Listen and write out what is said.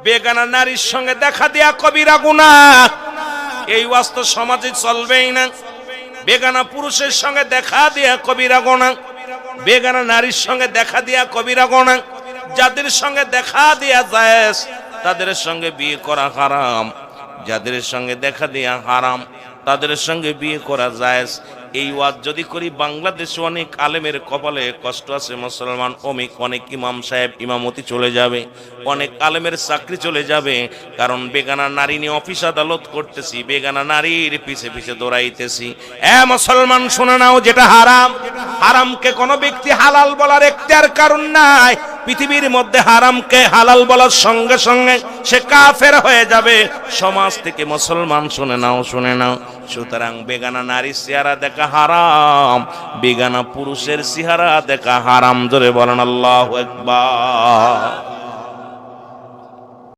বেগানা নারীর সঙ্গে দেখা দেয়া কবিরা গুনাহ। এই ওয়াজ তো সমাজে চলবেই না। বেগানা পুরুষের সঙ্গে দেখা দেয়া কবিরা গুনাহ, বেগানা নারীর সঙ্গে দেখা দেয়া কবিরা গুনাহ। যাদের সঙ্গে দেখা দেয়া জায়েজ তাদের সঙ্গে বিয়ে করা হারাম, যাদের সঙ্গে দেখা দেয়া হারাম তাদের সঙ্গে বিয়ে করা জায়েজ। এই ওয়াজ যদি করি বাংলাদেশে অনেক আলেমের কপালে কষ্ট আছে মুসলমান, অনেক ইমাম সাহেব ইমামতি চলে যাবে, অনেক আলেমের চাকরি চলে যাবে। কারণ বেগানা নারী নিয়ে অফিস আদালত করতেছি, বেগানা নারীর পিছে পিছে দৌড়াইতেছি। মুসলমান শুনে নাও, যেটা হারাম, হারামকে কোনো ব্যক্তি হালাল বলার এখতিয়ার কারণ নাই। পৃথিবীর মধ্যে হারামকে হালাল বলার সঙ্গে সঙ্গে সে কাফের হয়ে যাবে সমাজ থেকে। মুসলমান শুনে নাও, শুনে নাও। সুতরাং বেগানা নারীর চেহারা দেখা হারাম, বেগানা পুরুষের চেহারা দেখা হারাম। জোরে বলেন আল্লাহু আকবার।